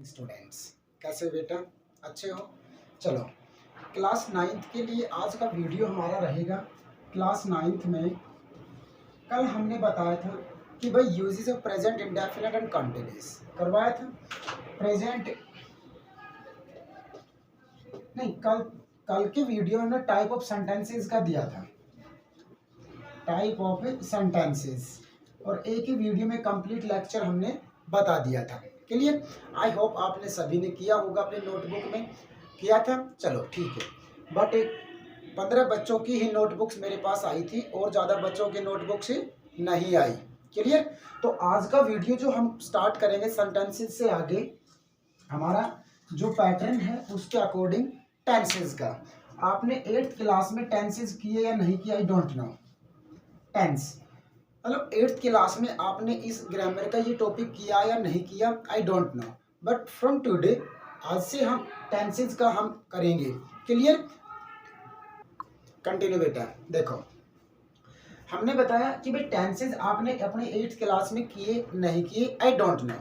Students, कैसे हो बेटा? अच्छे हो? चलो, क्लास 9th के लिए आज का वीडियो हमारा रहेगा। क्लास 9th में कल हमने बताया था कि भाई uses of present indefinite and continuous करवाया था। प्रेजेंट नहीं, कल कल के वीडियो में टाइप ऑफ सेंटेंसेस का दिया था, टाइप ऑफ सेंटेंसेस, और एक ही वीडियो में कंप्लीट लेक्चर हमने बता दिया था। क्लियर? आई होप आपने सभी ने किया होगा, अपने नोटबुक में किया था। चलो ठीक है, बट 15 बच्चों की ही नोटबुक्स मेरे पास आई थी और ज़्यादा बच्चों की नोटबुक्स नहीं आई। क्लियर? तो आज का वीडियो जो हम स्टार्ट करेंगे सेंटेंसेस से आगे, हमारा जो पैटर्न है उसके अकॉर्डिंग टेंसेस का। आपने 8th क्लास में टेंसेस किए या नहीं किए, आई डोंट नो। टेंस मतलब 8th क्लास में आपने इस ग्रामर का ये टॉपिक किया या नहीं किया, I don't know, but from today आज से हम टेंसेस का हम करेंगे। क्लियर? कंटिन्यू बेटा। देखो, हमने बताया कि भाई टेंसेस आपने अपने 8th क्लास में किए नहीं किए, I don't know,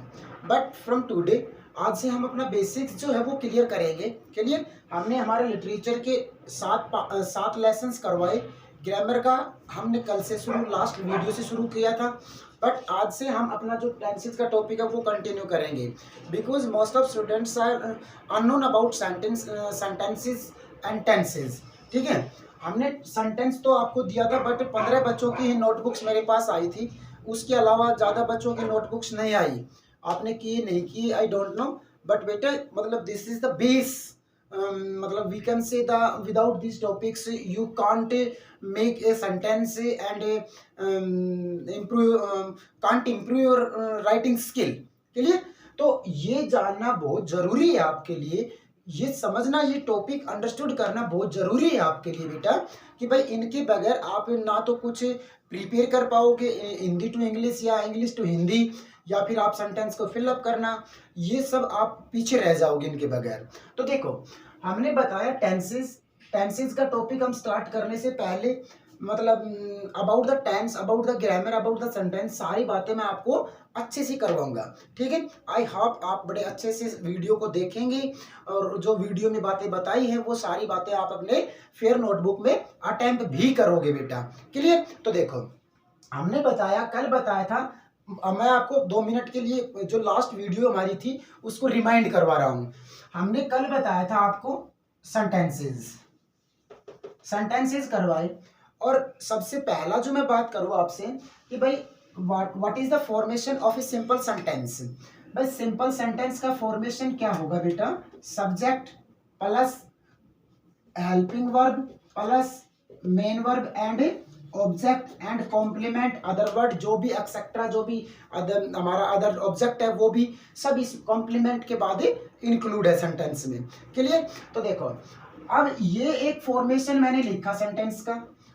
but from today आज से हम अपना बेसिक्स जो है वो क्लियर करेंगे। क्लियर? हमने हमारे लिटरेचर के 7 लेसन्स करवाए। ग्रामर का हमने कल से शुरू, लास्ट वीडियो से शुरू किया था, बट आज से हम अपना जो टेंसेस का टॉपिक है वो कंटिन्यू करेंगे, because most of students are unknown about sentences and tenses. ठीक है, हमने सेंटेंस तो आपको दिया था, बट 15 बच्चों की ही नोटबुक्स मेरे पास आई थी, उसके अलावा ज़्यादा बच्चों की नोटबुक्स नहीं आई। आपने की नहीं की, आई डोंट नो, बट बेटा मतलब दिस इज द बेस। मतलब we can say the without this topics you can't make a sentence and can't improve your writing skill. Clear? तो ये जानना बहुत जरूरी है आपके लिए, ये समझना, ये टॉपिक अंडरस्टूड करना बहुत जरूरी है आपके लिए बेटा, कि भाई इनके बगैर आप ना तो कुछ प्रिपेयर कर पाओगे हिंदी टू इंग्लिश या इंग्लिश टू हिंदी, या फिर आप सेंटेंस को फिलअप करना, ये सब आप पीछे रह जाओगे इनके बगैर। तो देखो, हमने बताया टेंसेस का टॉपिक हम स्टार्ट करने से पहले मतलब about the tense, about the grammar, about the sentence, सारी बातें मैं आपको अच्छे से करवाऊंगा। ठीक है? आई होप आप बड़े अच्छे से वीडियो को देखेंगे और जो वीडियो में बातें बताई हैं वो सारी बातें आप अपने फेयर नोटबुक में अटेम्प्ट भी करोगे बेटा। क्लियर? तो देखो, हमने बताया, कल बताया था, मैं आपको 2 मिनट के लिए जो लास्ट वीडियो हमारी थी उसको रिमाइंड करवा रहा हूं। हमने कल बताया था आपको सेंटेंसेस करवाए, और सबसे पहला जो मैं बात करूं आपसे कि भाई what is the formation of a simple sentence. भाई सिंपल सेंटेंस का फॉर्मेशन क्या होगा बेटा? Subject plus helping verb plus main verb and object and complement other word, जो भी एक्सेट्रा, जो भी अदर हमारा अदर ऑब्जेक्ट है वो भी सब इस कॉम्प्लीमेंट के बाद इंक्लूड है सेंटेंस में। क्लियर? तो देखो, अब ये एक फॉर्मेशन मैंने लिखा सेंटेंस का।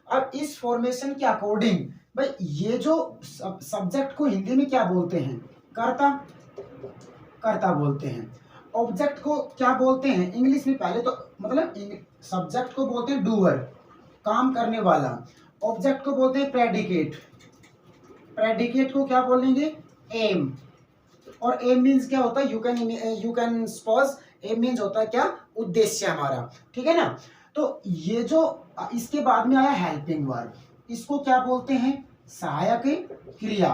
अब इस फॉर्मेशन के अकॉर्डिंग भाई ये जो सब्जेक्ट को हिंदी में क्या बोलते हैं? कर्ता, कर्ता बोलते हैं। ऑब्जेक्ट को क्या बोलते हैं इंग्लिश में? पहले तो मतलब सब्जेक्ट को बोलते हैं डूअर, काम करने वाला। ऑब्जेक्ट को बोलते हैं प्रेडिकेट, प्रेडिकेट को क्या बोलेंगे? एम। और एम मीन्स क्या होता है? You can suppose am means होता है क्या? उद्देश्य हमारा। ठीक है ना? तो ये जो इसके बाद में आया हेल्पिंग वर्ब, इसको क्या बोलते हैं? सहायक क्रिया,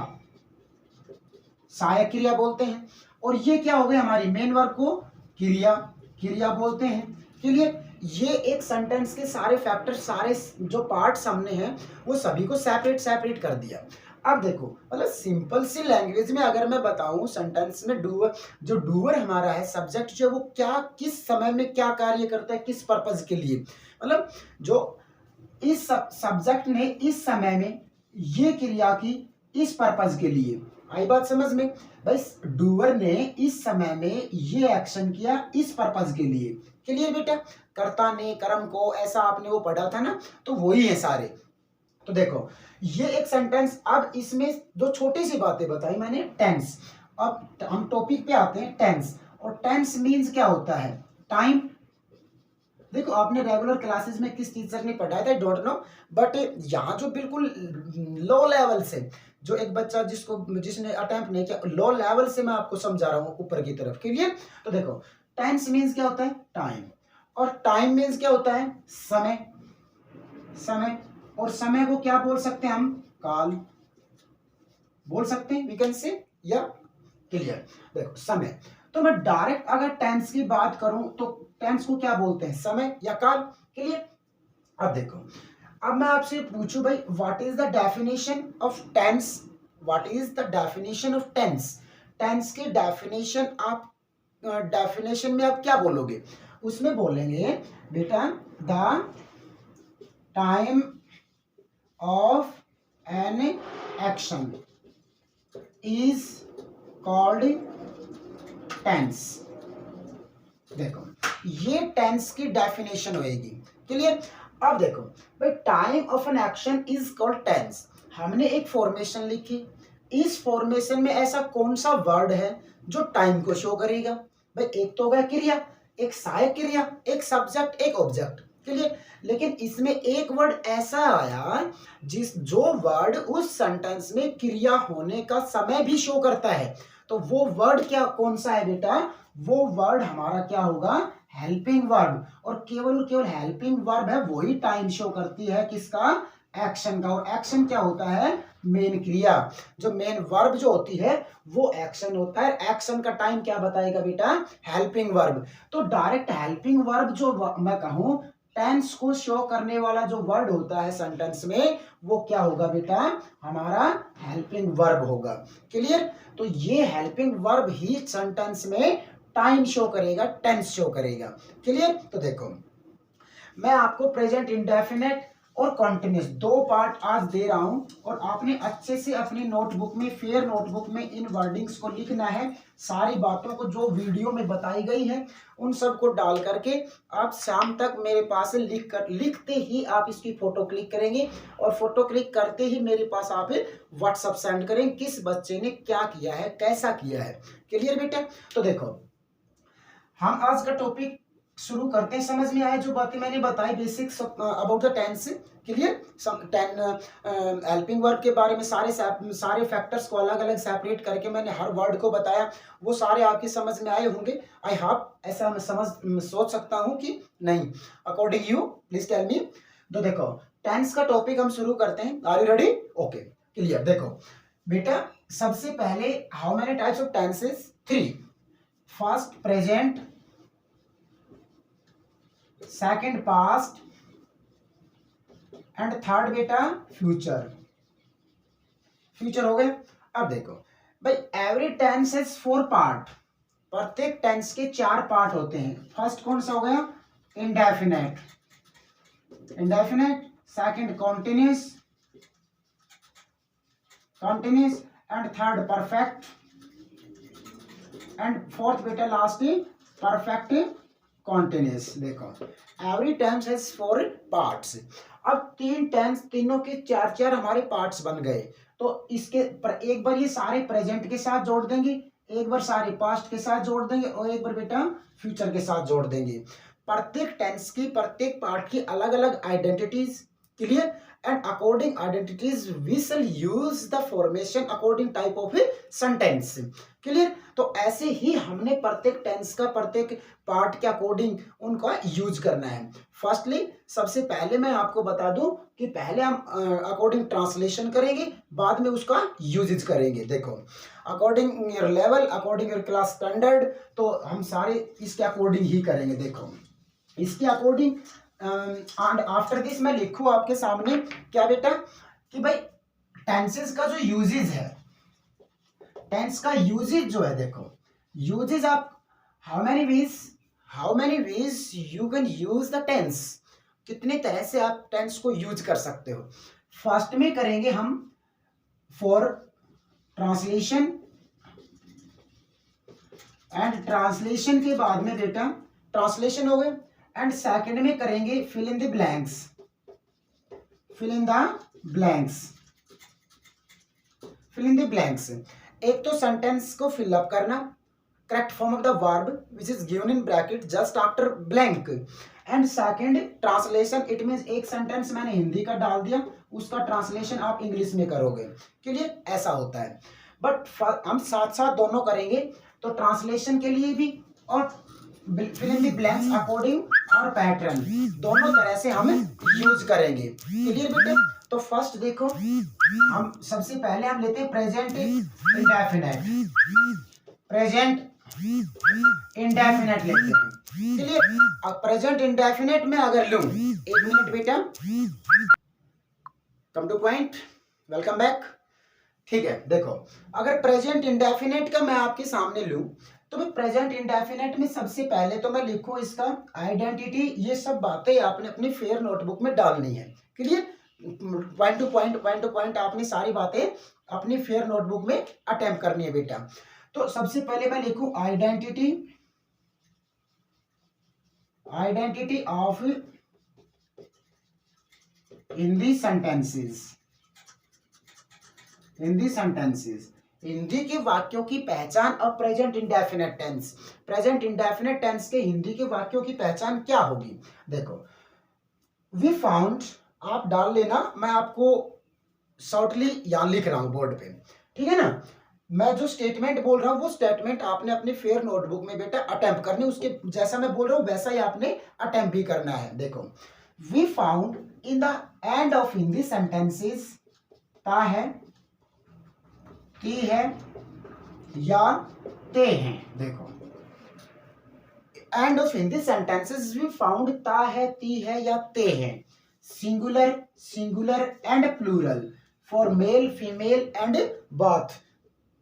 सहायक क्रिया बोलते हैं। और ये क्या हो गई हमारी? मेन वर्ब को क्रिया, क्रिया बोलते हैं। क्लियर? ये एक सेंटेंस के सारे फैक्टर, सारे जो पार्ट्स हमने हैं वो सभी को सेपरेट सेपरेट कर दिया। अब देखो, मतलब सिंपल सी लैंग्वेज में अगर मैं बताऊं, सेंटेंस में डूअर, जो डूअर हमारा है सब्जेक्ट, जो वो क्या, किस समय में क्या कार्य करता है, किस पर्पज के लिए, मतलब जो इस सब्जेक्ट ने इस समय में ये क्रिया की इस पर्पज के लिए। आई बात समझ में? भाई डूअर ने इस समय में ये एक्शन किया इस पर्पज के लिए। क्लियर बेटा? कर्ता ने कर्म को, ऐसा आपने वो पढ़ा था ना, तो वही है सारे। तो देखो, ये एक सेंटेंस। अब इसमें जो छोटी सी बातें बताई मैंने, टेंस। अब हम टॉपिक पे आते हैं, टेंस। और टेंस मीन्स क्या होता है? टाइम। देखो, आपने रेगुलर क्लासेस में किस टीचर ने पढ़ाया था डोंट नो, बट यहाँ जो बिल्कुल लो लेवल से जो एक बच्चा जिसने अटेम्प्ट नहीं किया, लो लेवल से मैं आपको समझा रहा हूँ ऊपर की तरफ, क्लियर। तो देखो टेंस मीन्स क्या होता है, टाइम, और टाइम मीन्स क्या होता है, समय, समय, और समय को क्या बोल सकते हैं हम, काल बोल सकते हैं, वी कैन से, या क्लियर। देखो समय, तो मैं डायरेक्ट अगर टेंस की बात करूं तो टेंस को क्या बोलते हैं, समय या काल, क्लियर। अब देखो, अब मैं आपसे पूछूं भाई what is the definition of tense, what is the definition of tense, tense की डेफिनेशन आप डेफिनेशन में आप क्या बोलोगे, उसमें बोलेंगे बेटा the time of an action is called tense. देखो ये टेंस की डेफिनेशन होएगी, क्लियर। अब देखो भाई time of an action is called tense, हमने एक फॉर्मेशन लिखी, इस फॉर्मेशन में ऐसा कौन सा वर्ड है जो टाइम को शो करेगा, भाई एक तो हो गया क्रिया, एक सहायक क्रिया, एक सब्जेक्ट, एक ऑब्जेक्ट, क्लियर। लेकिन इसमें एक वर्ड ऐसा आया जो वर्ड उस सेंटेंस में क्रिया होने का समय भी शो करता है, तो वो वर्ड क्या कौन सा है बेटा, वो वर्ड हमारा क्या होगा, हेल्पिंग वर्ब, और केवल केवल हेल्पिंग वर्ब है वही टाइम शो करती है किसका, एक्शन का, और एक्शन क्या होता है, मेन क्रिया, जो मेन वर्ब जो होती है वो एक्शन होता है, एक्शन का टाइम क्या बताएगा बेटा, हेल्पिंग वर्ब। तो डायरेक्ट हेल्पिंग वर्ब जो मैं कहूं टेंस को शो करने वाला जो वर्ड होता है सेंटेंस में वो क्या होगा बेटा, हमारा हेल्पिंग वर्ब होगा, क्लियर। तो ये हेल्पिंग वर्ब ही सेंटेंस में टाइम शो करेगा, टेंस शो करेगा, क्लियर। तो देखो मैं आपको प्रेजेंट इंडेफिनेट और कॉन्टिन्यूस दो पार्ट आज दे रहा हूं, और आपने अच्छे से अपनी नोटबुक में, फेयर नोटबुक में इन वर्डिंग्स को लिखना है, सारी बातों को जो वीडियो में बताई गई है उन सब को डाल करके आप शाम तक मेरे पास से लिखते ही आप इसकी फोटो क्लिक करेंगे, और फोटो क्लिक करते ही मेरे पास आप व्हाट्सएप सेंड करेंगे किस बच्चे ने क्या किया है, कैसा किया है, क्लियर बेटा। तो देखो हम आज का टॉपिक शुरू करते हैं, समझ में आया जो बातें मैंने बताई basics about the tense, clear. Helping verb के बारे में सारे फैक्टर्स को अलग अलग सेपरेट करके मैंने हर वर्ड को बताया, वो सारे आपकी समझ में आए होंगे, आई होप, ऐसा मैं सोच सकता हूं कि नहीं, according you please tell me. तो देखो टेंस का टॉपिक हम शुरू करते हैं, are you ready, okay clear. देखो बेटा सबसे पहले how many types of tenses, 3, first present, second past, and third बेटा फ्यूचर, फ्यूचर हो गए। अब देखो भाई एवरी टेंस हैज 4 पार्ट, प्रत्येक टेंस के 4 पार्ट होते हैं। फर्स्ट कौन सा हो गया, indefinite, indefinite, second continuous, continuous, and third perfect, and fourth बेटा लास्ट परफेक्ट कॉन्टिन्यूस। देखो एवरी टेंस हैज 4 पार्ट्स, अब 3 टेंस, तीनों के 4 हमारे पार्ट्स बन गए, तो इसके एक बार ये सारे प्रेजेंट के साथ जोड़ देंगे, एक बार सारे पास्ट के साथ जोड़ देंगे, और एक बार बेटा फ्यूचर के साथ जोड़ देंगे। प्रत्येक टेंस की, प्रत्येक पार्ट की अलग अलग identities, clear, and according identities we shall use the formation according type of sentence, clear. तो ऐसे ही हमने प्रत्येक टेंस का प्रत्येक पार्ट के अकॉर्डिंग उनका यूज करना है। फर्स्टली सबसे पहले मैं आपको बता दूं कि पहले हम अकॉर्डिंग ट्रांसलेशन करेंगे, बाद में उसका यूजेज करेंगे। देखो according your level, according your class standard, तो हम सारे इसके अकॉर्डिंग ही करेंगे। देखो इसके अकॉर्डिंग एंड आफ्टर दिस मैं लिखूं आपके सामने क्या बेटा, कि भाई टेंसेस का जो यूजेज है, टेंस का यूजेज जो है, देखो यूजेज आप how many ways you can use the tense, कितने तरह से आप टेंस को यूज कर सकते हो। फर्स्ट में करेंगे हम फॉर ट्रांसलेशन, एंड ट्रांसलेशन के बाद में बेटा ट्रांसलेशन हो गए, एंड सेकंड में करेंगे fill in the blanks, fill in the blanks, fill in the blanks. एक तो सेंटेंस को फिल अप करना, correct form of the verb which is given in bracket just after blank, and second translation, it means एक sentence मैंने हिंदी का डाल दिया, उसका ट्रांसलेशन आप इंग्लिश में करोगे। क्लियर, ऐसा होता है। बट हम साथ साथ दोनों करेंगे, तो ट्रांसलेशन के लिए भी और fill in the blanks according और पैटर्न, दोनों तरह से हम यूज करेंगे। क्लियर बेटे? तो फर्स्ट देखो, हम सबसे पहले हम लेते हैं प्रेजेंट इंडेफिनिट। प्रेजेंट इंडेफिनिट लेते हैं। क्लियर? अब प्रेजेंट इंडेफिनिट में अगर लूं, एक मिनट बेटा, come two point, welcome back. ठीक है, देखो, अगर प्रेजेंट इंडेफिनिट का मैं आपके सामने लूं, तो मैं प्रेजेंट इंडेफिनिट में सबसे पहले तो मैं लिखूं इसका आइडेंटिटी, ये सब बातें आपने अपनी फेयर नोटबुक में डालनी है। क्लियर? पॉइंट टू पॉइंट आपने सारी बातें अपनी फेयर नोटबुक में अटेम्प्ट करनी है बेटा। तो सबसे पहले मैं लिखूं identity of Hindi sentences. Hindi के वाक्यों की पहचान और present indefinite tense. Present indefinite tense के हिंदी के वाक्यों की पहचान क्या होगी? देखो, वी फाउंड, आप डाल लेना, मैं आपको शॉर्टली यहां लिख रहा हूं बोर्ड पे, ठीक है ना। मैं जो स्टेटमेंट बोल रहा हूं वो स्टेटमेंट आपने अपनी फेयर नोटबुक में बेटा अटेम्प्ट करनी, उसके जैसा मैं बोल रहा हूं वैसा ही आपने अटेम्प्ट भी करना है। देखो, we found in the end of Hindi sentences, ता है, ती है या ते हैं। देखो, end of Hindi sentences we found ता है, ती है या ते हैं। Singular and plural for male female and both.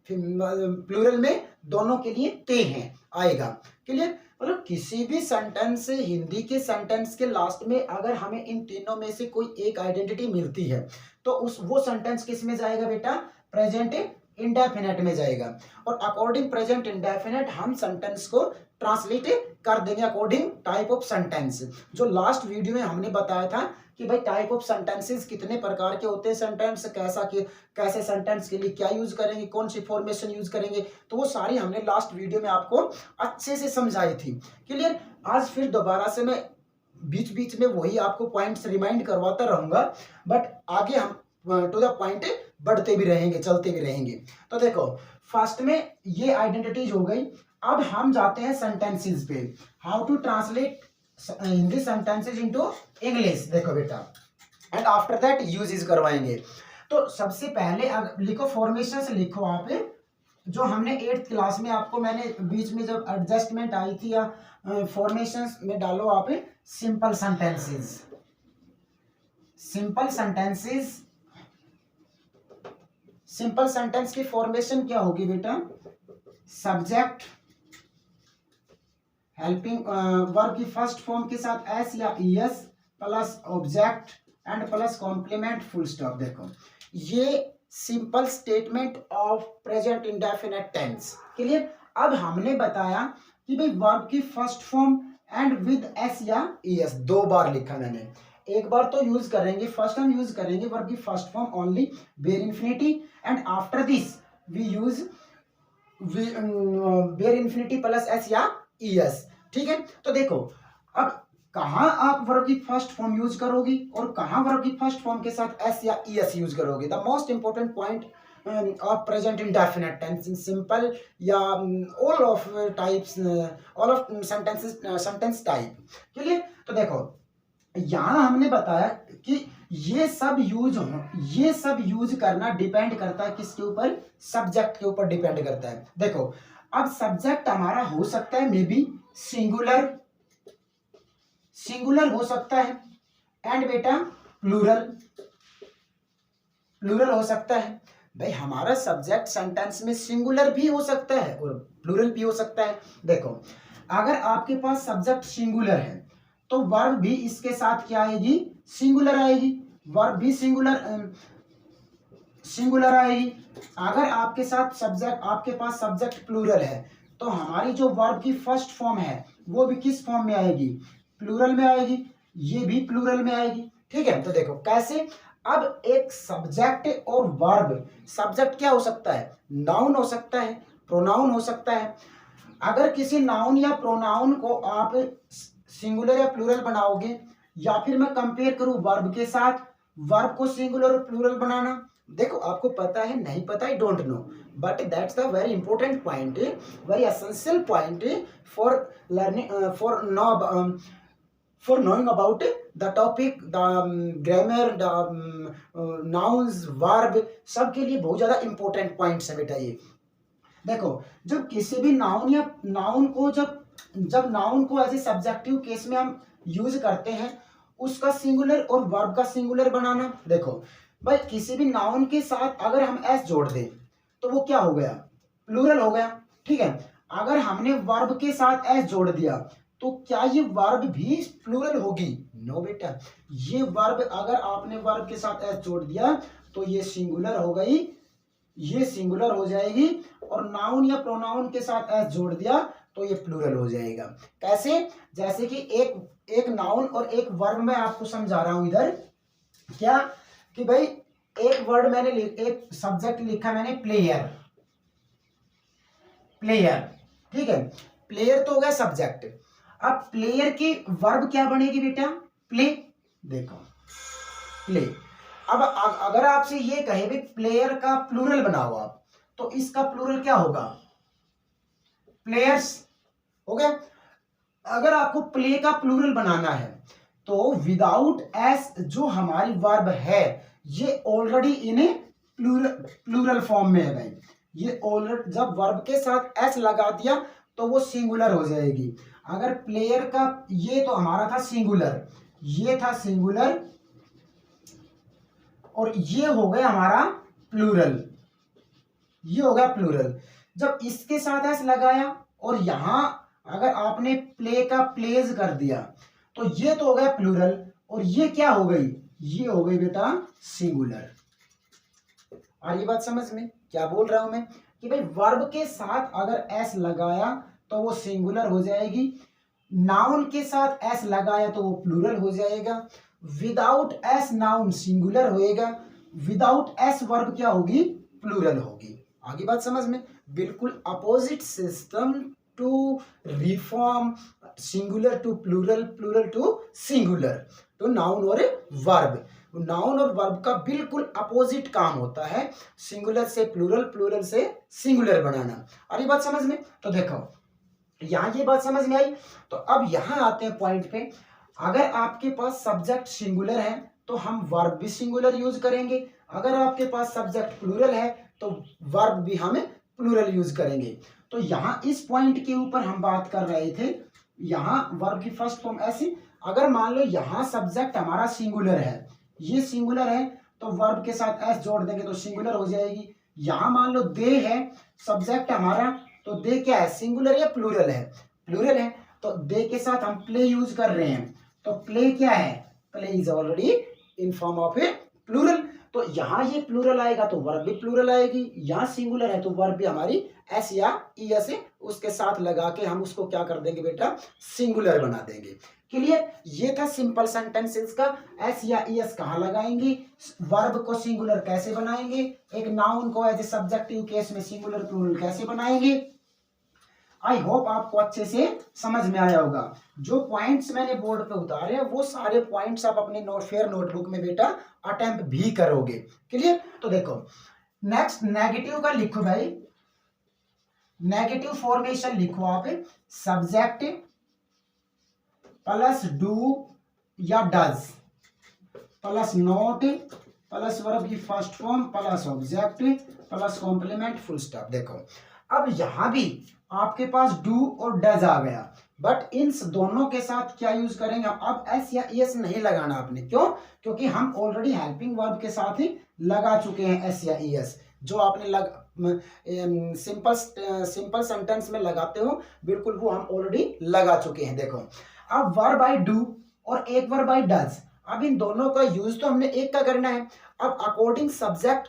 Plural में दोनों के लिए ते हैं आएगा। क्लियर? मतलब किसी भी सेंटेंस से, हिंदी के सेंटेंस के लास्ट में अगर हमें इन तीनों में से कोई एक आइडेंटिटी मिलती है, तो वो सेंटेंस किस में जाएगा बेटा? प्रेजेंट इंडेफिनिट में जाएगा। और अकॉर्डिंग प्रेजेंट इंडेफिनिट हम सेंटेंस को ट्रांसलेट कर देंगे अकॉर्डिंग टाइप ऑफ सेंटेंस। जो लास्ट वीडियो में हमने बताया था कि भाई टाइप ऑफ सेंटेंसेस कितने प्रकार के होते हैं, सेंटेंस कैसे सेंटेंस के लिए क्या यूज करेंगे, कौन सी फॉर्मेशन यूज करेंगे, तो वो सारी हमने लास्ट वीडियो में आपको अच्छे से समझाई थी। क्लियर? आज फिर दोबारा से मैं बीच बीच में वही आपको पॉइंट्स रिमाइंड करवाता रहूंगा, बट आगे हम टू द पॉइंट बढ़ते भी रहेंगे, चलते भी रहेंगे। तो देखो, फर्स्ट में ये आइडेंटिटीज हो गई। अब हम जाते हैं सेंटेंसेस पे, how to translate Hindi sentences into English. देखो बेटा, एंड आफ्टर दैट यूजेस करवाएंगे। तो सबसे पहले लिखो, फॉर्मेशंस लिखो आप, जो हमने 8th क्लास में आपको मैंने बीच में जब एडजस्टमेंट आई थी, या फॉर्मेशंस में डालो आप सिंपल सेंटेंसेस। सिंपल सेंटेंस की फॉर्मेशन क्या होगी बेटा? सब्जेक्ट हेल्पिंग वर्ब की फर्स्ट फॉर्म के साथ एस या E S plus object and plus complement full stop. देखो, ये simple statement of present indefinite tense. Clear? अब हमने बताया कि भाई वर्ब की first form and with S या ईएस, 2 बार लिखा मैंने। एक बार तो यूज करेंगे, फर्स्ट हम यूज करेंगे वर्ब की first form only bare infinity, and after this we use bare infinity plus S या ईएस। ठीक है? तो देखो, अब कहां आप वर्ब की फर्स्ट फॉर्म यूज करोगी और कहां वर्ब की फर्स्ट फॉर्म के साथ एस या ईएस यूज करोगे। The most important point of present indefinite tense in simple या all of types, all of sentences, sentence type. Clear? तो देखो, यहां हमने बताया कि ये सब यूज करना डिपेंड करता है किसके ऊपर? सब्जेक्ट के ऊपर डिपेंड करता है। देखो, अब सब्जेक्ट हमारा हो सकता है मे बी सिंगुलर हो सकता है, एंड बेटा प्लूरल हो सकता है। भाई हमारा सब्जेक्ट सेंटेंस में सिंगुलर भी हो सकता है और प्लूरल भी हो सकता है। देखो, अगर आपके पास सब्जेक्ट सिंगुलर है तो वर्ब भी इसके साथ क्या आएगी? सिंगुलर आएगी। वर्ब भी सिंगुलर आएगी। अगर आपके पास सब्जेक्ट प्लूरल है तो हमारी जो वर्ब की फर्स्ट फॉर्म है वो भी किस फॉर्म में आएगी? प्लूरल में आएगी। ये भी प्लूरल में आएगी। ठीक है? तो देखो कैसे, अब एक सब्जेक्ट और वर्ब, सब्जेक्ट क्या हो सकता है? नाउन हो सकता है, प्रोनाउन हो सकता है। अगर किसी नाउन या प्रोनाउन को आप सिंगुलर या प्लूरल बनाओगे, या फिर मैं कंपेयर करूं वर्ब के साथ, वर्ब को सिंगुलर और प्लूरल बनाना। देखो आपको पता है नहीं पता है don't know, but that's the very important point, very essential point for learning, for knowing about the topic, the grammar, the nouns, verb, सब के लिए बहुत ज़्यादा इंपॉर्टेंट पॉइंट्स है बेटा ये। देखो जब किसी भी नाउन या नाउन को जब नाउन को एज ए सब्जेक्टिव केस में हम यूज करते हैं, उसका सिंगुलर और वर्ब का सिंगुलर बनाना। देखो भाई किसी भी नाउन के साथ अगर हम एस जोड़ दें तो वो क्या हो गया, प्लूरल हो गया, ठीक है। अगर हमने वर्ब के साथ एस जोड़ दिया तो क्या ये वर्ब भी प्लूरल होगी? नो बेटा, ये वर्ब अगर आपने वर्ब के साथ एस जोड़ दिया तो ये सिंगुलर हो गई, ये सिंगुलर हो जाएगी, और नाउन या प्रोनाउन के साथ एस जोड़ दिया तो ये प्लूरल हो जाएगा। कैसे? जैसे कि एक नाउन और एक वर्ब मैं आपको समझा रहा हूं इधर। क्या कि भाई एक वर्ड मैंने एक सब्जेक्ट लिखा मैंने प्लेयर, प्लेयर, ठीक है, प्लेयर तो हो गया सब्जेक्ट। अब प्लेयर की वर्ब क्या बनेगी बेटा? प्ले। देखो प्ले। अब अगर आपसे ये कहे भी प्लेयर का प्लूरल बनाओ आप, तो इसका प्लूरल क्या होगा? प्लेयर्स हो गया। अगर आपको प्ले का प्लूरल बनाना है तो विदाउट एस जो हमारी वर्ब है ये ऑलरेडी इन प्लूरल फॉर्म में है भाई। ये ऑलरेडी जब वर्ब के साथ एस लगा दिया तो वो सिंगुलर हो जाएगी। अगर प्लेयर का, ये तो हमारा था सिंगुलर, ये था सिंगुलर, और ये हो गया हमारा प्लूरल, ये हो गया प्लूरल। जब इसके साथ एस लगाया और यहां अगर आपने प्ले का प्लेज कर दिया तो ये तो हो गया प्लूरल, और ये क्या हो गई? ये हो गई बेटा सिंगुलर। और ये बात समझ में क्या बोल रहा हूं मैं कि भाई वर्ब के साथ अगर एस लगाया तो वो सिंगुलर हो जाएगी, नाउन के साथ एस लगाया तो वो प्लूरल हो जाएगा, विदाउट एस नाउन सिंगुलर होएगा, विदाउट एस वर्ब क्या होगी? प्लूरल होगी। आगे बात समझ में? बिल्कुल opposite system to reform singular to plural, plural to singular, तो नाउन और वर्ब, नाउन और वर्ब का बिल्कुल अपोजिट काम होता है, सिंगुलर से प्लूरल, प्लूरल से सिंगुलर बनाना। और ये बात समझ में? तो देखो यहां ये बात समझ में आई। तो अब यहां आते हैं पॉइंट पे, अगर आपके पास सब्जेक्ट सिंगुलर है तो हम वर्ब भी सिंगुलर यूज करेंगे, अगर आपके पास सब्जेक्ट प्लूरल है तो वर्ब भी हम प्लूरल यूज करेंगे। तो यहां इस पॉइंट के ऊपर हम बात कर रहे थे, यहां वर्ब की फर्स्ट फॉर्म ऐसी, अगर मान लो यहां सब्जेक्ट हमारा सिंगुलर है, ये सिंगुलर है, तो वर्ब के साथ एस जोड़ देंगे तो सिंगुलर हो जाएगी। यहां मान लो दे है सब्जेक्ट हमारा, तो दे क्या है? सिंगुलर या प्लूरल है? प्लूरल है, तो दे के साथ हम प्ले यूज कर रहे हैं, तो प्ले क्या है? Play is already in form of a plural, तो यहां ये प्लूरल आएगा तो वर्ब भी प्लूरल आएगी, यहां सिंगुलर है तो वर्ब भी हमारी एस या ई एस उसके साथ लगा के हम उसको क्या कर देंगे बेटा? सिंगुलर बना देंगे। क्लियर? ये था सिंपल सेंटेंसेस का एस या ई एस कहाँ लगाएंगे, वर्ब को सिंगुलर कैसे बनाएंगे, एक नाउन को एज ए सब्जेक्टिव केस में सिंगुलर प्लूरल कैसे बनाएंगे। आई होप आपको अच्छे से समझ में आया होगा। जो पॉइंट्स मैंने बोर्ड पे उतारे हैं वो सारे पॉइंट्स आप अपने फेयर नोटबुक में बेटा अटेम्प्ट भी करोगे। क्लियर? तो देखो नेक्स्ट नेगेटिव का लिखो भाई, नेगेटिव फॉर्मेशन लिखो आप, सब्जेक्ट प्लस डू या does plus not plus verb की first form plus object plus complement full stop. देखो अब यहां भी आपके पास डू और डज आ गया, बट इन दोनों के साथ क्या यूज करेंगे? अब एस या एस नहीं लगाना आपने, क्यों? क्योंकि हम ऑलरेडी हेल्पिंग वर्ब के साथ ही लगा चुके हैं एस या एस, जो आपने सिंपल सेंटेंस में लगाते हो बिल्कुल वो हम ऑलरेडी लगा चुके हैं। देखो अब वर्ब बाय डू और एक वर्ब बाय डज, अब इन दोनों का यूज तो हमने एक का करना है। अब अकॉर्डिंग सब्जेक्ट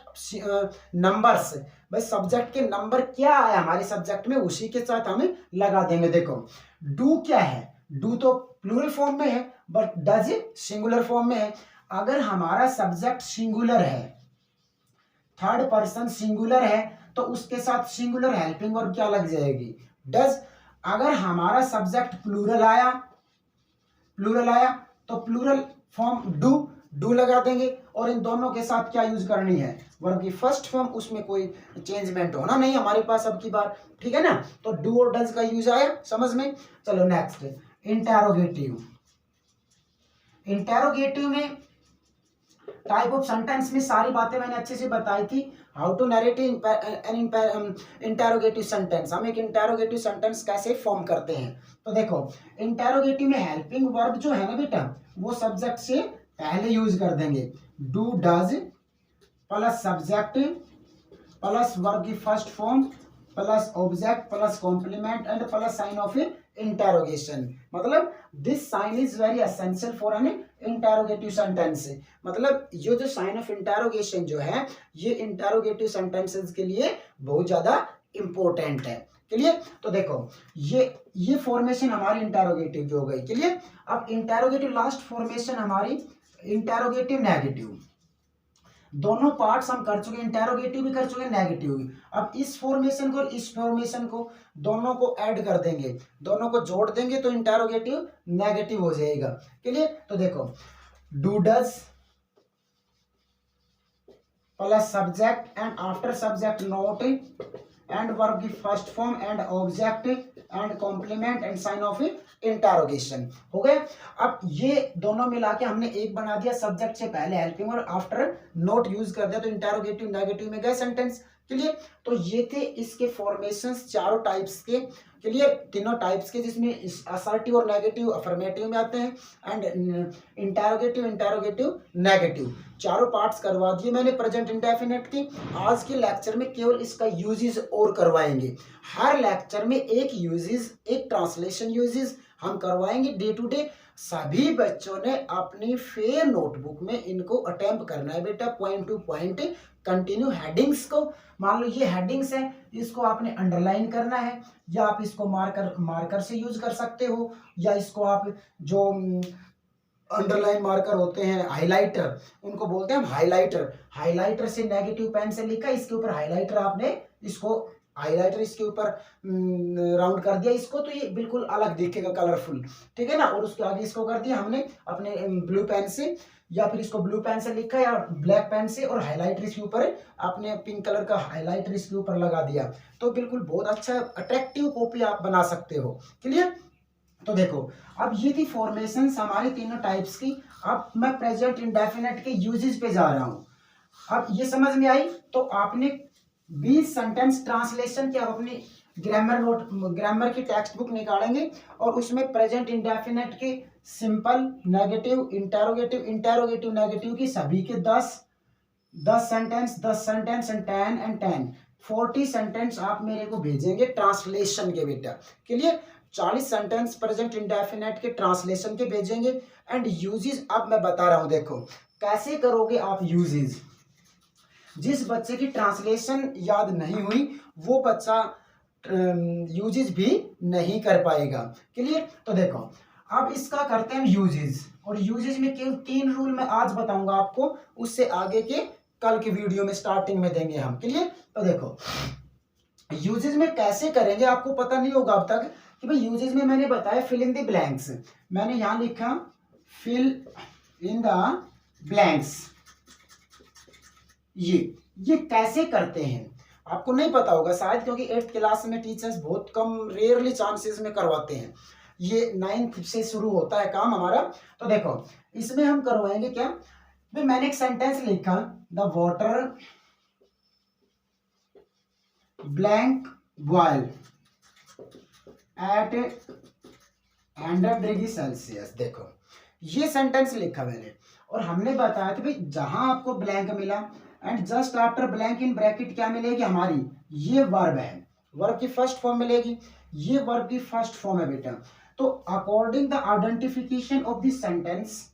नंबर्स, भाई सब्जेक्ट के नंबर क्या है हमारे सब्जेक्ट में उसी के साथ हमें लगा देंगे। देखो डू क्या है? डू तो प्लूरल फॉर्म में है बट डज सिंगुलर फॉर्म में है। अगर हमारा सब्जेक्ट सिंगुलर है, थर्ड पर्सन सिंगुलर है, तो उसके साथ सिंगुलर हेल्पिंग वर्ब क्या लग जाएगी? डज। अगर हमारा सब्जेक्ट प्लूरल आया तो प्लूरल फॉर्म डू, डू लगा देंगे और इन दोनों के साथ क्या यूज करनी है, वर्ब की फर्स्ट फॉर्म, उसमें कोई चेंजमेंट होना नहीं हमारे पास अब की बार, ठीक है ना। तो डू और डज का यूज आया समझ में। चलो नेक्स्ट, इंटेरोगेटिव। इंटेरोगेटिव में टाइप ऑफ सेंटेंस में सारी बातें मैंने अच्छे से बताई थी। How to narrate an interrogative sentence, हम एक इंटेरोगेटिव सेंटेंस कैसे फॉर्म करते हैं। तो देखो इंटेरोगेटिव में हेल्पिंग वर्ब जो है ना बेटा, वो सब्जेक्ट से पहले यूज कर देंगे। Do does plus subject plus verb की first form plus object plus complement and plus sign of interrogation. मतलब this sign is very essential for an interrogative sentence. मतलब ये जो साइन ऑफ इंटेरोगेशन जो है, ये इंटेरोगेटिव सेंटेंसेस के लिए बहुत ज्यादा इंपॉर्टेंट है। क्लियर। तो देखो ये फॉर्मेशन हमारी इंटेरोगेटिव की हो गई। क्लियर। अब इंटेरोगेटिव लास्ट फॉर्मेशन हमारी इंटेरोगेटिव नेगेटिव। दोनों पार्ट्स हम कर चुके, इंटेरोगेटिव भी कर चुके, नेगेटिव भी। अब इस फॉर्मेशन को और इस फॉर्मेशन को दोनों को ऐड कर देंगे, दोनों को जोड़ देंगे तो इंटेरोगेटिव नेगेटिव हो जाएगा। क्लियर। तो देखो do does plus subject and after subject not and verb की first form and object and complement and sign of interrogation हो गए। अब ये दोनों मिला के हमने एक बना दिया, सब्जेक्ट से पहले हेल्पिंग और आफ्टर नोट यूज कर दिया, तो इंटेरोगेटिव नेगेटिव में गए सेंटेंस। क्लियर। तो ये थे इसके फॉर्मेशंस चारों टाइप्स के। क्लियर। तीनों टाइप्स के, जिसमें असर्टिव और नेगेटिव अफर्मेटिव में आते हैं एंड इंटेरोगेटिव इंटेरोगेटिव नेगेटिव, चारों पार्ट्स करवा दिए मैंने प्रेजेंट इंडेफिनिट की। आज के लेक्चर में केवल इसका यूजेस और करवाएंगे। हर लेक्चर में एक यूजेस, एक ट्रांसलेशन यूजेस हम करवाएंगे डे टू डे। सभी बच्चों ने अपनी फेयर नोटबुक में इनको अटेम्प्ट करना है बेटा, point two point continue. Headings को मान लो ये हेडिंग्स है, इसको आपने अंडरलाइन करना है, या आप इसको मार्कर से यूज कर सकते हो, या इसको आप जो अंडरलाइन मार्कर होते हैं हाइलाइटर, उनको बोलते हैं हम हाइलाइटर। हाइलाइटर से नेगेटिव पेन से लिखा, इसके ऊपर हाइलाइटर आपने इसको हाइलाइटर इसके ऊपर राउंड कर दिया इसको, तो ये बिल्कुल अलग दिखेगा, कलरफुल। ठीक है ना। और उसके आगे इसको कर दिया हमने अपने ब्लू पेन से, या फिर इसको ब्लू पेन से लिखा या ब्लैक पेन से, और हाइलाइटर इसके ऊपर आपने पिंक कलर का हाइलाइटर इसके ऊपर लगा दिया, तो बिल्कुल बहुत अच्छा अट्रैक्टिव कॉपी आप बना सकते हो। क्लियर। तो देखो अब ये थी फॉर्मेशंस हमारी तीनों टाइप्स की। अब मैं प्रेजेंट इंडेफिनिट के यूजेस पे जा रहा हूं। अब ये समझ में आई तो आपने 20 सेंटेंस ट्रांसलेशन के, आप अपनी ग्रामर की टेक्स्ट बुक निकालेंगे और उसमें प्रेजेंट इंडेफिनिट के सिंपल, नेगेटिव, इंटेरोगेटिव नेगेटिव की सभी के 10 सेंटेंस एंड 10 40 सेंटेंस आप मेरे को भेजेंगे ट्रांसलेशन के बेटा। क्लियर। 40 सेंटेंस प्रेजेंट इंडेफिनिट के ट्रांसलेशन के भेजेंगे। एंड यूजेस अब मैं बता रहा हूं, देखो कैसे करोगे आप यूजेस। जिस बच्चे की ट्रांसलेशन याद नहीं हुई वो बच्चा यूजेस भी नहीं कर पाएगा। क्लियर। तो देखो अब इसका करते हैं यूजेस, और यूजेस में केवल 3 रूल मैं आज बताऊंगा आपको, उससे आगे के कल के वीडियो में स्टार्टिंग में देंगे हम। क्लियर। तो देखो यूजेस में कैसे करेंगे, आपको पता नहीं होगा अब तक कि भाई यूजेस में मैंने बताया फिल इन द ब्लैंक्स। मैंने यहां लिखा फिल इन द ब्लैंक्स। ये कैसे करते हैं आपको नहीं पता होगा शायद, क्योंकि 8th क्लास में टीचर्स बहुत कम, रेयरली चांसेस में करवाते हैं। ये 9th से शुरू होता है काम हमारा। तो देखो इसमें हम करवाएंगे क्या, भाई मैंने एक सेंटेंस लिखा, the water blank boil at 100 degree Celsius. देखो ये सेंटेंस लिखा मैंने, और हमने बताया था भाई जहां आपको ब्लैंक मिला and just after blank in bracket क्या मिलेगी हमारी, ये वर्ब है, वर्ब की फर्स्ट फॉर्म मिलेगी, ये वर्ब की फर्स्ट फॉर्म है बेटा। तो according the identification of this sentence,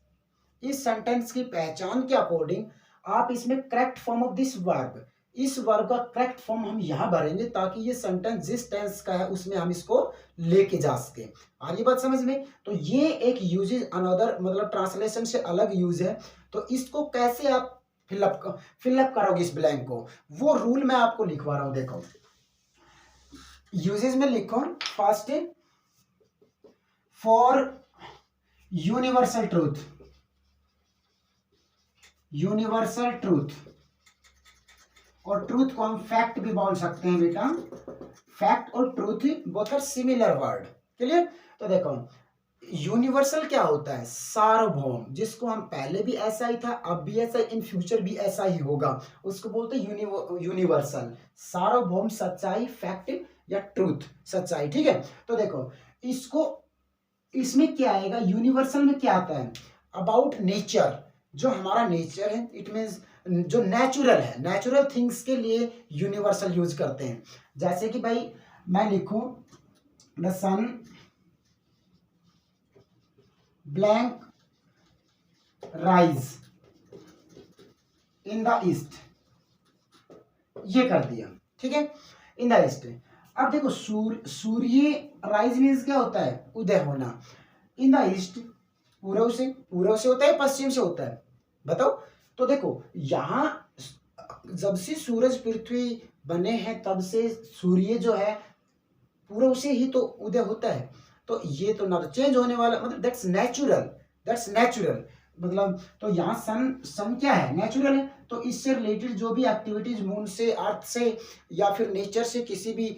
इस सेंटेंस की पहचान के अकॉर्डिंग आप इसमें correct form of this verb, इस वर्ब का करेक्ट फॉर्म हम यहां भरेंगे, ताकि ये सेंटेंस जिस टेंस का है उसमें हम इसको लेके जा सके। आ रही बात समझ में। तो ये एक यूजेज अनदर, मतलब ट्रांसलेशन से अलग यूज है। तो इसको कैसे आप फिलअप करोगे इस ब्लैंक को, वो रूल मैं आपको लिखवा रहा हूं। देखो यूजेज में लिखो, first for universal truth, universal truth, और ट्रूथ को हम फैक्ट भी बोल सकते हैं बेटा। फैक्ट और truth both are similar word. Clear? तो देखो यूनिवर्सल क्या होता है? सार्वभौम, जिसको हम पहले भी ऐसा ही था, अब भी ऐसा, इन फ्यूचर भी ऐसा ही होगा, उसको बोलते हैं यूनिवर्सल, सार्वभौम सच्चाई, फैक्ट या ट्रूथ, सच्चाई। ठीक है? तो देखो इसको, इसमें क्या आएगा, यूनिवर्सल में क्या आता है? अबाउट नेचर, जो हमारा नेचर है, इट मीन्स जो नेचुरल है, नेचुरल थिंग्स के लिए यूनिवर्सल यूज करते हैं। जैसे कि भाई मैं लिखूं the sun blank rise in the east, ये कर दिया। ठीक है? In the east. अब देखो सूर्य राइज मीन्स क्या होता है? उदय होना। इन द ईस्ट पूर्व से, पूर्व से होता है पश्चिम से होता है? बताओ। तो देखो यहां जब से सूरज पृथ्वी बने हैं तब से सूर्य जो है पूर्व से ही तो उदय होता है। तो ये तो ना तो चेंज होने वाला, मतलब दैट्स नेचुरल, दैट्स नेचुरल। मतलब तो यहाँ सन क्या है? नेचुरल है। तो इससे रिलेटेड जो भी एक्टिविटीज मून से, अर्थ से या फिर नेचर से किसी भी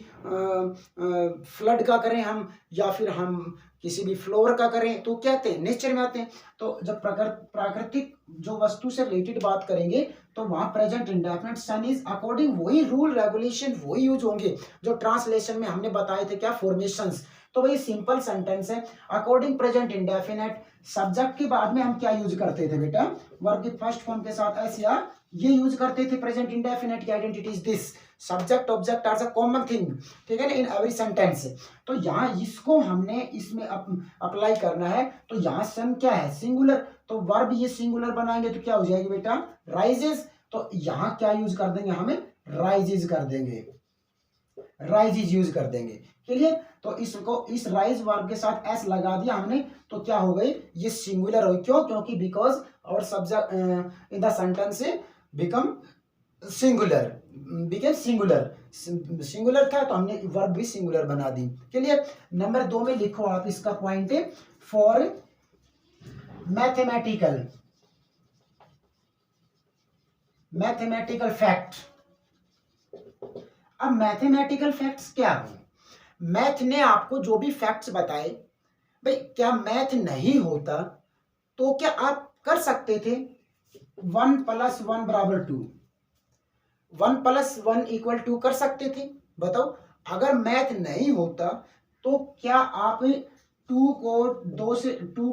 फ्लड का करें हम, या फिर हम किसी भी फ्लोर का करें, तो क्या आते हैं? नेचर में आते हैं। तो जब प्राकृतिक जो वस्तु से रिलेटेड बात करेंगे तो वहां present indefinite sun is according, वही रूल रेगुलेशन वही यूज होंगे जो ट्रांसलेशन में हमने बताए थे। क्या? फॉर्मेशंस। तो वही सिंपल सेंटेंस है। अकॉर्डिंग प्रेजेंट इंडेफिनिट, सब्जेक्ट के बाद में हम क्या यूज करते थे बेटा? वर्ब की फर्स्ट फॉर्म के साथ एस या ये यूज करते थे। प्रेजेंट इंडेफिनिट की identity is this, subject object are a common thing. ठीक है ना? In every sentence. तो यहाँ इसको हमने इसमें अप्लाई करना है। तो यहाँ सन क्या है? सिंगुलर। तो वर्ब ये सिंगुलर बनाएंगे तो क्या हो जाएगी बेटा? राइजेस। तो यहाँ क्या यूज कर देंगे? हमें राइजेस कर देंगे, राइजेस यूज कर देंगे। क्लियर? तो इसको, इस राइज वर्ब के साथ एस लगा दिया हमने, तो क्या हो गई? ये सिंगुलर हो। क्यों? क्योंकि बिकॉज और subject in the sentence become singular, become singular, singular था तो हमने वर्ब भी सिंगुलर बना दी। क्लियर? नंबर 2 में लिखो आप इसका point, for mathematical, mathematical fact. अब मैथमेटिकल फैक्ट्स क्या है? मैथ ने आपको जो भी फैक्ट्स बताए, भाई क्या मैथ नहीं होता तो क्या आप कर सकते थे 1 + 1 = 2, 1 + 1 = 2 कर सकते थे? बताओ। अगर मैथ नहीं होता तो क्या आप 2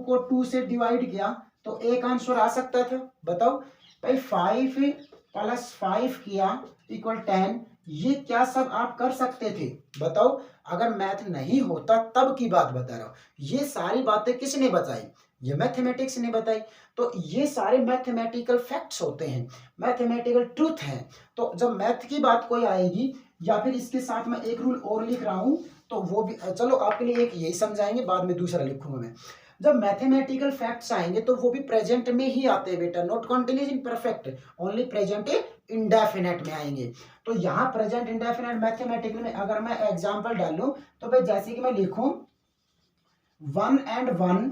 को 2 से डिवाइड किया तो एक आंसर आ सकता था? बताओ भाई। 5 + 5 किया = 10, ये क्या सब आप कर सकते थे? बताओ। अगर मैथ नहीं होता तब की बात बता रहा हूं। ये सारी बातें किसने बताई? ये मैथमेटिक्स ने बताई। तो ये सारे मैथमेटिकल फैक्ट्स होते हैं, मैथमेटिकल ट्रूथ हैं। तो जब मैथ की बात कोई आएगी, या फिर इसके साथ मैं एक रूल और लिख रहा हूं, तो वो भी चलो आपके लिए एक यही समझाएंगे, बाद में दूसरा लिखूंगा मैं। जब मैथमेटिकल फैक्ट्स आएंगे तो वो भी प्रेजेंट में ही आते हैं बेटा, not continuous in perfect, only present indefinite में आएंगे। तो यहाँ प्रेजेंट इंडेफिनेट मैथमेटिकल में अगर मैं एग्जांपल डालूं तो भाई जैसे कि मैं लिखूं 1 and 1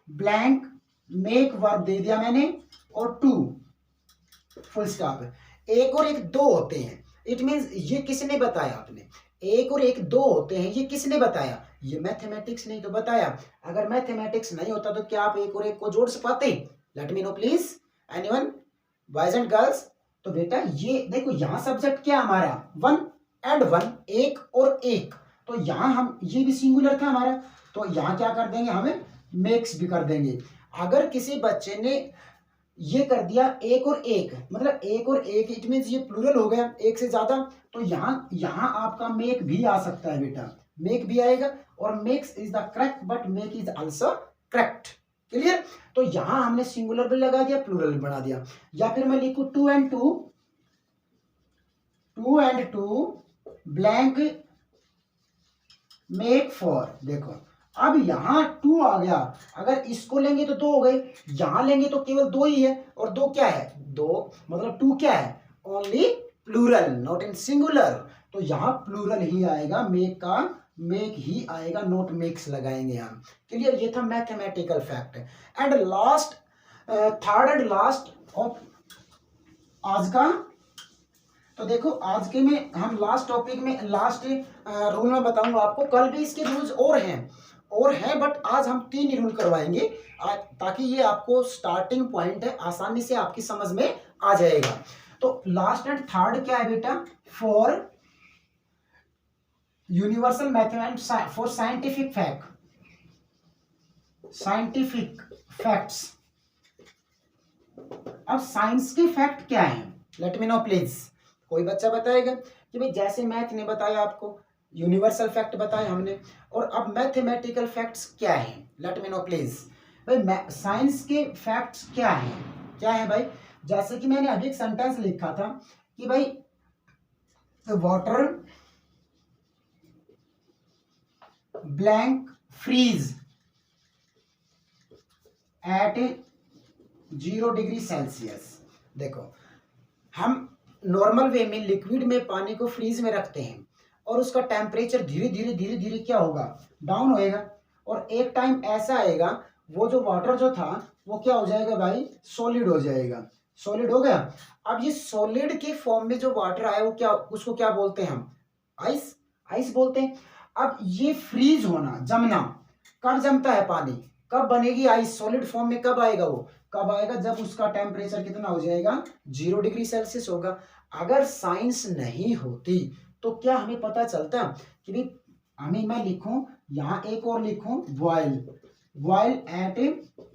ब्लैंक मेक वर्ब दे दिया मैंने, और 2 फुल स्टॉप। एक और एक 2 होते हैं, इट मींस ये किसने बताया? आपने। एक और एक 2 होते हैं, ये किसने बताया? ये मैथमेटिक्स ने तो बताया। अगर मैथमेटिक्स नहीं होता तो क्या आप एक और एक को जोड़ पाते? Let me know please, anyone, boys and girls. तो बेटा ये देखो, यहां सब्जेक्ट क्या हमारा? 1 and 1, एक और एक। तो यहां हम, ये भी सिंगुलर था हमारा, तो यहां क्या कर देंगे? हमें मेक्स भी कर देंगे। अगर किसी बच्चे ने ये कर दिया एक और एक, मतलब एक और एक, इट मींस ये प्लूरल हो गया, एक से ज्यादा, तो यहां आपका मेक भी आ सकता है बेटा, मेक भी आएगा। और makes is the correct, but make is also correct. Clear? तो यहां हमने सिंगुलर भी लगा दिया, प्लूरल भी बना दिया। या फिर मैं लिखूं 2 and 2 ब्लैंक मेक 4। देखो अब यहां 2 आ गया, अगर इसको लेंगे तो 2 हो गए, यहां लेंगे तो केवल 2 ही है, और 2 क्या है? 2 मतलब 2 क्या है? Only plural, not in singular. तो यहां प्लूरल ही आएगा, मेक का मेक ही आएगा, नॉट मेक्स लगाएंगे हम। क्लियर? ये था mathematical fact. And last third and last of आज का, तो देखो आज के में हम लास्ट टॉपिक में लास्ट रूल में बताऊंगा आपको। कल भी इसके रूल्स और हैं बट आज हम 3 रूल करवाएंगे ताकि ये आपको स्टार्टिंग पॉइंट है, आसानी से आपकी समझ में आ जाएगा। तो लास्ट एंड थर्ड क्या है बेटा? For universal mathematics, for scientific facts. अब साइंस के फैक्ट क्या है? Let me know please. कोई बच्चा बताएगा कि भाई जैसे मैथ ने बताया आपको, यूनिवर्सल फैक्ट बताया हमने, और अब मैथमेटिकल फैक्ट्स क्या है? Let me know please. भाई साइंस के फैक्ट्स क्या है भाई? जैसे कि मैंने अभी एक सेंटेंस लिखा था कि भाई water blank freeze at 0 degree Celsius. देखो हम नॉर्मल वे में लिक्विड में पानी को फ्रीज में रखते हैं और उसका टेम्परेचर धीरे धीरे क्या होगा? डाउन होएगा, और एक टाइम ऐसा आएगा वो जो वाटर जो था वो क्या हो जाएगा भाई? सॉलिड हो जाएगा। सॉलिड हो गया। अब ये सॉलिड के फॉर्म में जो वाटर आया वो क्या, उसको क्या बोलते हैं हम? आइस बोलते हैं। अब ये फ्रीज होना, जमना, कब जमता है पानी? कब बनेगी आइस? सॉलिड फॉर्म में कब आएगा वो? कब आएगा? जब उसका टेम्परेचर कितना हो जाएगा? 0 डिग्री सेल्सियस होगा। अगर साइंस नहीं होती तो क्या हमें पता चलता कि भाई हमें, मैं लिखूं यहां, एक और लिखूं, बॉयल एट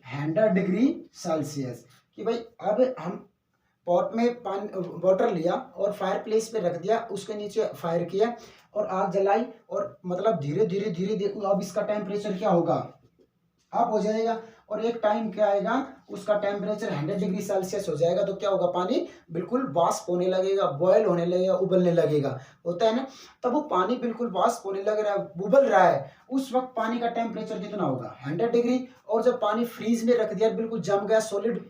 100 डिग्री सेल्सियस, कि भाई अब हम पॉट में पानी वाटर लिया और फायर प्लेस पे रख दिया, उसके नीचे फायर किया और आग जलाई, और मतलब धीरे धीरे अब इसका टेम्परेचर क्या होगा? अप हो जाएगा, और एक टाइम क्या आएगा, उसका टेम्परेचर 100 डिग्री सेल्सियस हो जाएगा, तो क्या होगा? पानी बिल्कुल वाष्प होने लगेगा, बॉयल होने लगेगा, उबलने लगेगा, होता है ना। तब वो पानी बिल्कुल वाष्प होने लग रहा है, उबल रहा है, उस वक्त पानी का टेम्परेचर कितना होगा? 100 डिग्री। और जब पानी फ्रीज में रख दिया, बिल्कुल जम गया, सॉलिड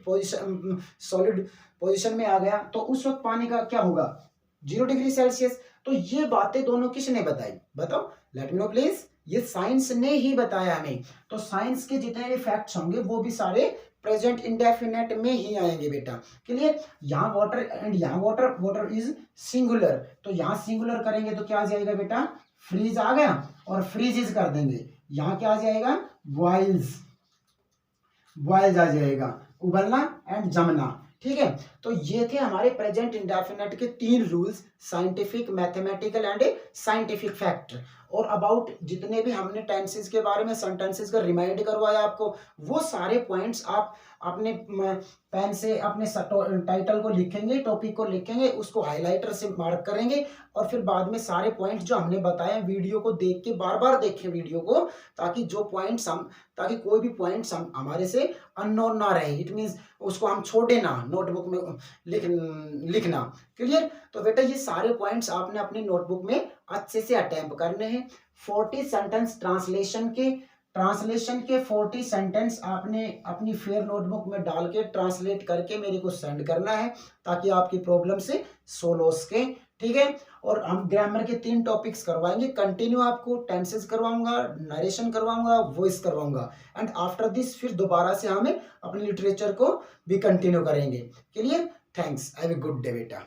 पोजिशन में आ गया, तो उस वक्त पानी का क्या होगा? 0 डिग्री सेल्सियस। तो ये बातें दोनों किसने बताई? बताओ, लेट मी नो प्लीज। ये साइंस ने ही बताया हमें। तो साइंस के जितने भी फैक्ट्स होंगे वो भी सारे प्रेजेंट इंडेफिनेट में ही आएंगे बेटा। क्लियर? यहाँ वाटर एंड यहाँ वाटर इज सिंगुलर, तो यहाँ सिंगुलर करेंगे तो क्या आ जाएगा बेटा? फ्रीज आ गया, और फ्रीजेज कर देंगे, यहाँ क्या आ जाएगा? बॉइल्स आ जाएगा, उबलना एंड जमना। ठीक है, तो ये थे हमारे प्रेजेंट इंडेफिनेट के 3 rules, scientific, mathematical and scientific fact. और अबाउट जितने भी हमने टेंसेस के बारे में, सेंटेंसेस का रिमाइंड करवाया आपको, वो सारे पॉइंट्स आप अपने पेन से अपने टाइटल को लिखेंगे, टॉपिक को लिखेंगे, उसको हाइलाइटर से मार्क करेंगे, और फिर बाद में सारे पॉइंट्स जो हमने बताए वीडियो को देख के बार बार देखें वीडियो को, ताकि जो पॉइंट्स हम, ताकि कोई भी पॉइंट्स हम हमारे से अननोन ना रहे। इट मीन्स उसको हम छोड़े ना, नोटबुक में लिखना। क्लियर? तो बेटा ये सारे पॉइंट्स आपने अपनी नोटबुक में अच्छे से अटेम्प्ट करने हैं। 40 सेंटेंस ट्रांसलेशन के 40 सेंटेंस आपने अपनी फेयर नोटबुक में डाल के ट्रांसलेट करके मेरे को सेंड करना है, ताकि आपकी प्रॉब्लम से सोल्व हो सके। ठीक है, और हम ग्रामर के 3 टॉपिक्स करवाएंगे कंटिन्यू, आपको टेंसेस करवाऊंगा, नरेशन करवाऊंगा, वॉइस करवाऊंगा, एंड आफ्टर दिस फिर दोबारा से हमें अपने लिटरेचर को भी कंटिन्यू करेंगे। Clear? Thanks, have a good day बेटा।